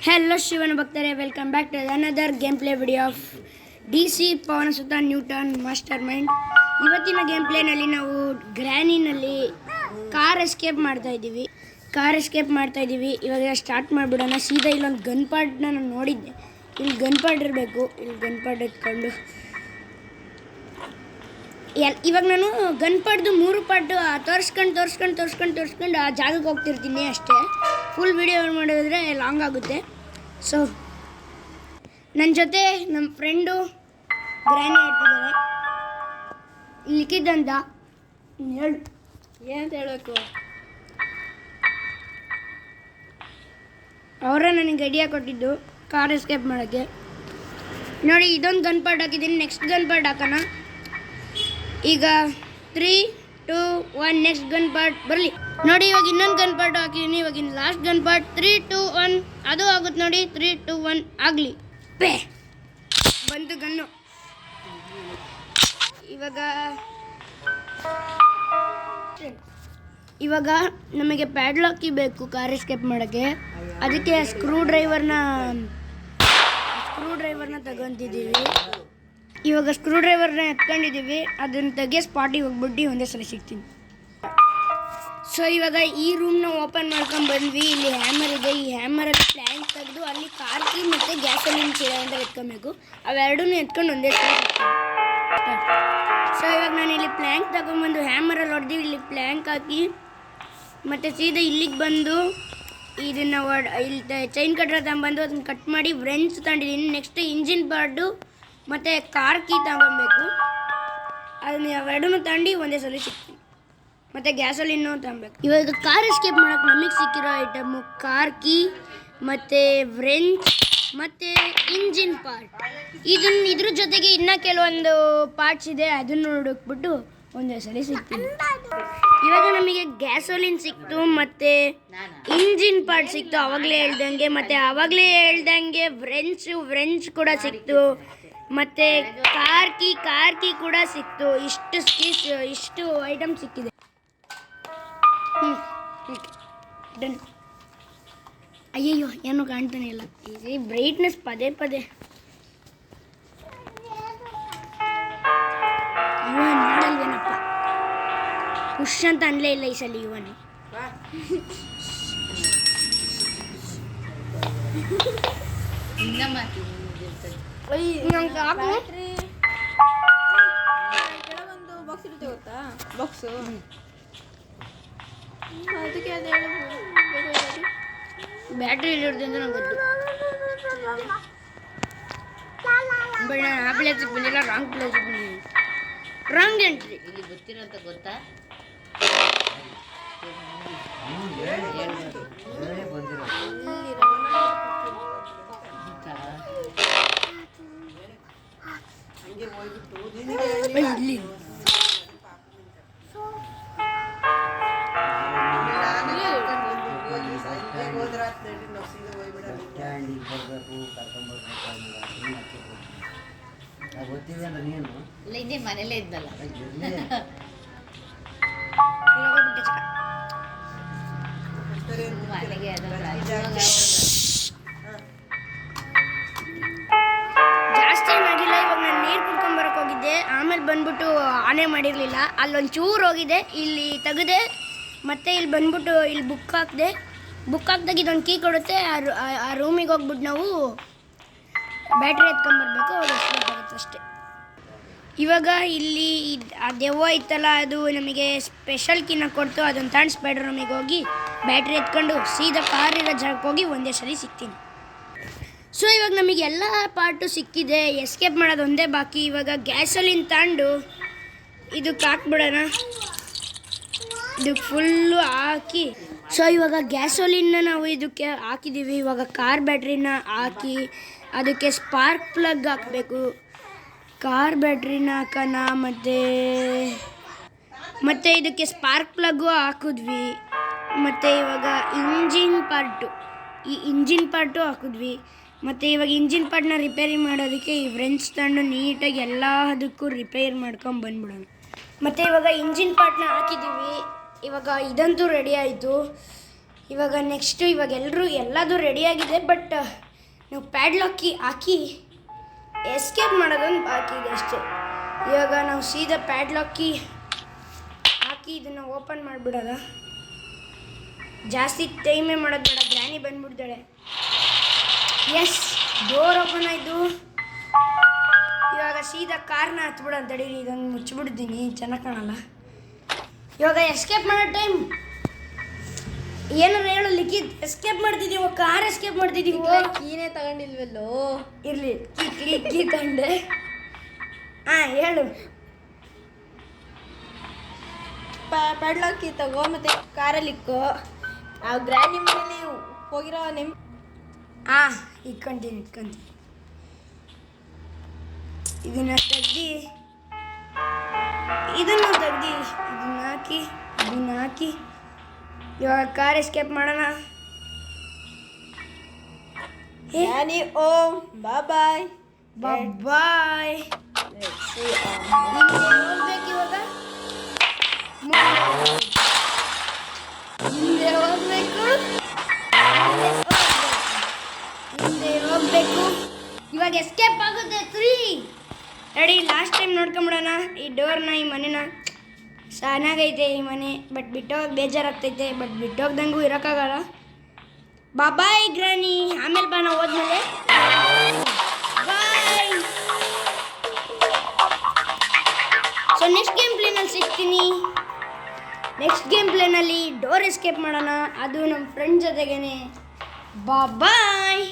Hello Shivan Bhaktare, welcome back to another gameplay video of DC Pavanasuta Newton Mastermind. ಇವತ್ತಿನ ಗೇಮ್ಪ್ಲೇ ನಲ್ಲಿ ನಾವು ಗ್ರಾನಿ ನಲ್ಲಿ car escape ಮಾಡ್ತಾ ಇದ್ದೀವಿ. ಇವಾಗ ಸ್ಟಾರ್ಟ್ ಮಾಡ್ಬಿಡೋಣ. ಸೀದಾ ಇಲ್ಲೊಂದು ಗನ್ ಪಾರ್ಟ್ ನಾನು ನೋಡಿದ್ದೆ. ಇಲ್ಲಿ ಗನ್ ಪಾರ್ಟ್ ಇರಬೇಕು. ಇಲ್ಲಿ ಗನ್ ಪಾರ್ಟ್ ಎತ್ಕೊಂಡು ಇವಾಗ ನಾನು ಗನ್ ಪಾರ್ಟ್ದು 3 ಪಾರ್ಟ್ ತೋರಿಸ್ಕೊಂಡು ಆ ಜಾಗಕ್ಕೆ ಹೋಗ್ತಿರ್ತೀನಿ ಅಷ್ಟೇ. ಫುಲ್ ವಿಡಿಯೋ ಮಾಡಿದ್ರೆ ಲಾಂಗ್ ಆಗುತ್ತೆ. ಸೊ ನನ್ನ ಜೊತೆ ನಮ್ಮ ಫ್ರೆಂಡು ಗ್ರಾನಿ ಆಡ್ತಿದ್ದಾರೆ. ಲಿಖಿತ್ ಅಂತ ಹೇಳು, ಏನಂತ ಹೇಳಬೇಕು? ಅವರ ನನಗೆ ಐಡಿಯಾ ಕೊಟ್ಟಿದ್ದು ಕಾರ್ ಎಸ್ಕೇಪ್ ಮಾಡೋಕ್ಕೆ. ನೋಡಿ, ಇದೊಂದು ಗನ್ ಪಾರ್ಟ್ ಹಾಕಿದ್ದೀನಿ. ನೆಕ್ಸ್ಟ್ ಗನ್ ಪಾರ್ಟ್ ಹಾಕೋಣ. ಈಗ 3, 2, 1 ನೆಕ್ಸ್ಟ್ ಗನ್ ಪಾರ್ಟ್ ಬರಲಿ. ನೋಡಿ, ಇವಾಗ ಇನ್ನೊಂದು ಗನ್ ಪಾರ್ಟ್ ಹಾಕಿದ್ದೀನಿ. ಇವಾಗ ಇನ್ನು ಲಾಸ್ಟ್ ಗನ್ ಪಾರ್ಟ್ 3, 2, 1 ಅದು ಆಗುತ್ತೆ ನೋಡಿ. 3, 2, 1 ಆಗಲಿ. ಪೇ ಬಂತು ಗನ್ನು. ಇವಾಗ ನಮಗೆ ಪ್ಯಾಡ್ಲಾಕಿ ಬೇಕು ಕಾರ್ ಎಸ್ಕೇಪ್ ಮಾಡೋಕ್ಕೆ. ಅದಕ್ಕೆ ಸ್ಕ್ರೂ ಡ್ರೈವರ್ನ ತಗೊಂತಿದ್ದೀವಿ. ಇವಾಗ ಸ್ಕ್ರೂ ಡ್ರೈವರ್ನ ಎತ್ಕೊಂಡಿದ್ದೀವಿ. ಅದನ್ನು ತೆಗೆ ಸ್ಪಾಟಿಗೆ ಹೋಗ್ಬಿಟ್ಟು ಒಂದೇ ಸಲ ಸಿಗ್ತೀನಿ. ಸೊ ಇವಾಗ ಈ ರೂಮ್ನ ಓಪನ್ ಮಾಡ್ಕೊಂಡು ಬಂದ್ವಿ. ಇಲ್ಲಿ ಹ್ಯಾಮರ್ ಇದೆ. ಈ ಹ್ಯಾಮರಲ್ಲಿ ಪ್ಲ್ಯಾಂಕ್ ತೆಗೆದು ಅಲ್ಲಿ ಕಾರ್ ಕೀ ಮತ್ತು ಗ್ಯಾಸೋಲಿನ್ ಸಿಲಿಂಡರ್ ಎತ್ಕೊಬೇಕು. ಅವೆರಡೂ ಎತ್ಕೊಂಡು ಒಂದೇ ಸಲ ಸಿಗ್ತೀನಿ. ಸೊ ಇವಾಗ ನಾನು ಇಲ್ಲಿ ಪ್ಲ್ಯಾಂಕ್ ತಗೊಂಡ್ಬಂದು ಹ್ಯಾಮರಲ್ಲಿ ಹೊಡೆದು ಇಲ್ಲಿ ಪ್ಲ್ಯಾಂಕ್ ಹಾಕಿ ಮತ್ತು ಸೀದಾ ಇಲ್ಲಿಗೆ ಬಂದು ಇದನ್ನು ಇಲ್ಲಿ ಚೈನ್ ಕಟ್ರ ತಗೊಂಡ್ಬಂದು ಅದನ್ನು ಕಟ್ ಮಾಡಿ ವ್ರೆಂಚ್ ತಗೊಂಡಿದ್ದೀನಿ. ನೆಕ್ಸ್ಟ್ ಇಂಜಿನ್ ಪಾರ್ಟು ಮತ್ತು ಕಾರ್ ಕೀ ತಗೊಬೇಕು. ಅದನ್ನ ಅವೆರಡೂ ತಗೊಂಡು ಒಂದೇ ಸಲ ಸಿಗ್ತೀನಿ. ಮತ್ತು ಗ್ಯಾಸೋಲಿನ್ನು ತಗೊಬೇಕು. ಇವಾಗ ಕಾರ್ ಎಸ್ಕೇಪ್ ಮಾಡೋಕ್ಕೆ ನಮಗೆ ಸಿಕ್ಕಿರೋ ಐಟಮು ಕಾರ್ ಕೀ ಮತ್ತು ವ್ರೆಂಚ್ ಮತ್ತು ಇಂಜಿನ್ ಪಾರ್ಟ್. ಇದ್ರ ಜೊತೆಗೆ ಇನ್ನೂ ಕೆಲವೊಂದು ಪಾರ್ಟ್ಸ್ ಇದೆ. ಅದನ್ನು ಹುಡುಕ್ಬಿಟ್ಟು ಒಂದೇ ಸಲ ಸಿಗ್ತೀನಿ. ಇವಾಗ ನಮಗೆ ಗ್ಯಾಸೋಲಿನ್ ಸಿಕ್ತು ಮತ್ತು ಇಂಜಿನ್ ಪಾರ್ಟ್ ಸಿಕ್ತು ಆವಾಗಲೇ ಹೇಳ್ದಂಗೆ ವ್ರೆಂಚ್ ಕೂಡ ಸಿಕ್ತು ಮತ್ತು ಕಾರ್ ಕೀ ಕೂಡ ಸಿಕ್ತು. ಇಷ್ಟು ಐಟಮ್ ಸಿಕ್ಕಿದೆ. ಡನ್. ಅಯ್ಯಯ್ಯೋ, ಏನೂ ಕಾಣ್ತಾನೆ ಇಲ್ಲ. ಈ ಬ್ರೈಟ್ನೆಸ್ ಪದೇ ಇವನ್ ಮಾಡಲ್ವೇನಪ್ಪ. ಖುಷ್ ಅಂತ ಅನ್ಲೇ ಇಲ್ಲ ಈ ಸಲ ಇವನು. ಕೆಲವೊಂದು ಬಾಕ್ಸ್ ಇರುತ್ತೆ ಗೊತ್ತಾ? ಬಾಕ್ಸು ಅದಕ್ಕೆ ಅದು ಬ್ಯಾಟ್ರಿ ಇಲ್ಲಿರುತ್ತೆ ಅಂತ ನಂಗೆ ಗೊತ್ತು. ಬಟ್ ನಾನು ಆ ಪ್ಲೇಸಿಗೆ ಬಂದಿಲ್ಲ, ರಾಂಗ್ ಪ್ಲೇಸಿಗೆ ಬಂದಿದ್ದೀನಿ. Wrong entry. ಇಲ್ಲಿ ಗೊತ್ತಿರೋಂತ ಗೊತ್ತಾ? ಇಲ್ಲಿ ಇಲ್ಲ, ಹಿಂದೆ ಮನೇಲೇ ಇದ್ದಲ್ಲ. ಮನೆಗೆ ಜಾಸ್ತಿ ಏನಾಗಿಲ್ಲ. ಇವಾಗ ನಾನು ನೀರು ಕುಡ್ಕೊಂಬರಕ್ಕೆ ಹೋಗಿದ್ದೆ. ಆಮೇಲೆ ಬಂದ್ಬಿಟ್ಟು ಆನೆ ಮಾಡಿರಲಿಲ್ಲ. ಅಲ್ಲೊಂಚೂರು ಹೋಗಿದೆ. ಇಲ್ಲಿ ತೆಗೆದೆ ಮತ್ತೆ ಇಲ್ಲಿ ಬಂದ್ಬಿಟ್ಟು ಇಲ್ಲಿ ಬುಕ್ ಹಾಕ್ದಾಗ ಇದೊಂದು ಕೀ ಕೊಡುತ್ತೆ. ಆ ರೂಮಿಗೆ ಹೋಗ್ಬಿಟ್ಟು ನಾವು ಬ್ಯಾಟ್ರಿ ಎತ್ಕೊಂಬರ್ಬೇಕು. ಅಷ್ಟೇ. ಇವಾಗ ಇಲ್ಲಿ ಆ ದೆವ್ವ ಇತ್ತಲ್ಲ, ಅದು ನಮಗೆ ಸ್ಪೆಷಲ್ ಕೀನ ಕೊಡ್ತು. ಅದನ್ನು ತಗೊಂಡು ಸ್ಪೈಡರ್ ರೂಮಿಗೆ ಹೋಗಿ ಬ್ಯಾಟ್ರಿ ಎತ್ಕೊಂಡು ಸೀದಾ ಕಾರ್ ಇರೋ ಜಾಗಕ್ಕೆ ಹೋಗಿ ಒಂದೇ ಸಲ ಸಿಗ್ತೀನಿ. ಸೊ ಇವಾಗ ನಮಗೆ ಎಲ್ಲ ಪಾರ್ಟು ಸಿಕ್ಕಿದೆ. ಎಸ್ಕೇಪ್ ಮಾಡೋದು ಒಂದೇ ಬಾಕಿ. ಇವಾಗ ಗ್ಯಾಸೋಲಿನ್ ತಗೊಂಡು ಇದಕ್ಕೆ ಹಾಕ್ಬಿಡೋಣ. ಇದಕ್ಕೆ ಫುಲ್ಲು ಹಾಕಿ. ಸೊ ಇವಾಗ ಗ್ಯಾಸೋಲಿನ್ನ ನಾವು ಇದಕ್ಕೆ ಹಾಕಿದ್ದೀವಿ. ಇವಾಗ ಕಾರ್ ಬ್ಯಾಟ್ರಿನ ಹಾಕಿ ಅದಕ್ಕೆ ಸ್ಪಾರ್ಕ್ ಪ್ಲಗ್ ಹಾಕಬೇಕು. ಕಾರ್ ಬ್ಯಾಟ್ರಿನ ಹಾಕೋಣ. ಮತ್ತು ಇದಕ್ಕೆ ಸ್ಪಾರ್ಕ್ ಪ್ಲಗ್ಗು ಹಾಕಿದ್ವಿ. ಮತ್ತು ಇವಾಗ ಇಂಜಿನ್ ಪಾರ್ಟು ಹಾಕಿದ್ವಿ. ಮತ್ತು ಇವಾಗ ಇಂಜಿನ್ ಪಾರ್ಟ್ನ ರಿಪೇರಿ ಮಾಡೋದಕ್ಕೆ ಈ ವ್ರೆಂಚ್ ತಗೊಂಡು ನೀಟಾಗಿ ಎಲ್ಲದಕ್ಕೂ ರಿಪೇರ್ ಮಾಡ್ಕೊಂಡು ಬಂದ್ಬಿಡೋಣ. ಮತ್ತು ಇವಾಗ ಇಂಜಿನ್ ಪಾರ್ಟ್ನ ಹಾಕಿದ್ದೀವಿ. ಇವಾಗ ಇದಂತೂ ರೆಡಿ ಆಯಿತು. ಇವಾಗ ನೆಕ್ಸ್ಟು ಇವಾಗ ಎಲ್ಲದೂ ರೆಡಿಯಾಗಿದೆ. ಬಟ್ ನಾವು ಪ್ಯಾಡ್ಲಾಕಿ ಹಾಕಿ ಎಸ್ಕೇಪ್ ಮಾಡೋದೊಂದು ಬಾಕಿ ಇದೆ ಅಷ್ಟೇ. ಇವಾಗ ನಾವು ಸೀದಾ ಪ್ಯಾಡ್ಲಾಕಿ ಹಾಕಿ ಇದನ್ನು ಓಪನ್ ಮಾಡಿಬಿಡೋದ. ಜಾಸ್ತಿ ಟೈಮೇ ಮಾಡೋದು ಬೇಡ, ಗ್ರ್ಯಾನಿ ಬಂದ್ಬಿಡ್ತಾಳೆ. ಎಸ್, ಡೋರ್ ಓಪನ್ ಆಯಿತು. ಇವಾಗ ಸೀದಾ ಕಾರ್ನ ಹತ್ಬಿಡೋದು. ತಡೀರಿ, ಇದೊಂದು ಮುಚ್ಚಿಬಿಡ್ತೀನಿ, ಚೆನ್ನಾಗಿ ಕಾಣಲ್ಲ. ಇವಾಗ ಎಸ್ಕೇಪ್ ಮಾಡೋ ಟೈಮ್. ಏನಾರು ಹೇಳು ಲಿಖಿತ್. ಎಸ್ಕೇಪ್ ಮಾಡ್ತಿದ್ದೀವಿ, ಕಾರ್ ಎಸ್ಕೇಪ್ ಮಾಡ್ತಿದ್ದೀವಿ. ಕೀನೇ ತಗೊಂಡಿಲ್ವಲ್ಲೋ. ಇರಲಿ, ಕೀ ತಂಡೆ. ಹಾಂ ಹೇಳು. ಪ್ಯಾಡ್ಲಾಕ್ ಕೀ ತಗೋ, ಮತ್ತೆ ಕಾರಲ್ಲಿ ಇಕ್ಕೋ. ನಾವು ಗ್ರ್ಯಾನಿ ಮನೇಲಿ ಹೋಗಿರೋ ಹಾಂ, ಇಟ್ಕೊಂತೀನಿ. ಇದನ್ನು ತೆಗ್ದು ಇದನ್ನು ಹಾಕಿ ಇವಾಗ ಕಾರ್ ಎಸ್ಕೇಪ್ ಮಾಡೋಣ. ಗ್ರ್ಯಾನಿ ಓಂ ಬಾಯ್ ಬಾಯ್. ಹೋಗ್ಬೇಕು ಇವಾಗ. ಮುಂದೆ ಹೋಗ್ಬೇಕು. ಇವಾಗ ಎಸ್ಕೇಪ್ ಆಗುತ್ತೆ. 3 ರೆಡಿ. ಲಾಸ್ಟ್ ಟೈಮ್ ನೋಡ್ಕೊಂಬಿಡೋಣ ಈ ಡೋರ್ನ, ಈ ಮನೆನ. ಚೆನ್ನಾಗೈತೆ ಈ ಮನೆ, ಬಟ್ ಬಿಟ್ಟೋಗಿ ಬೇಜಾರಾಗ್ತೈತೆ. ಬಟ್ ಬಿಟ್ಟೋಗ್ದಂಗೂ ಇರೋಕ್ಕಾಗಲ್ಲ. ಬಾಯ್ ಗ್ರಾನಿ. ಆಮೇಲೆ ಬಾ, ನಾವು ಹೋದ್ಮೇಲೆ ಬಾಯ್. ಸೊ ನೆಕ್ಸ್ಟ್ ಗೇಮ್ ಪ್ಲೇನಲ್ಲಿ ಸಿಗ್ತೀನಿ. ನೆಕ್ಸ್ಟ್ ಗೇಮ್ ಪ್ಲೇನಲ್ಲಿ ಡೋರ್ ಎಸ್ಕೇಪ್ ಮಾಡೋಣ, ಅದು ನಮ್ಮ ಫ್ರೆಂಡ್ ಜೊತೆಗೇನೆ. ಬಾಯ್.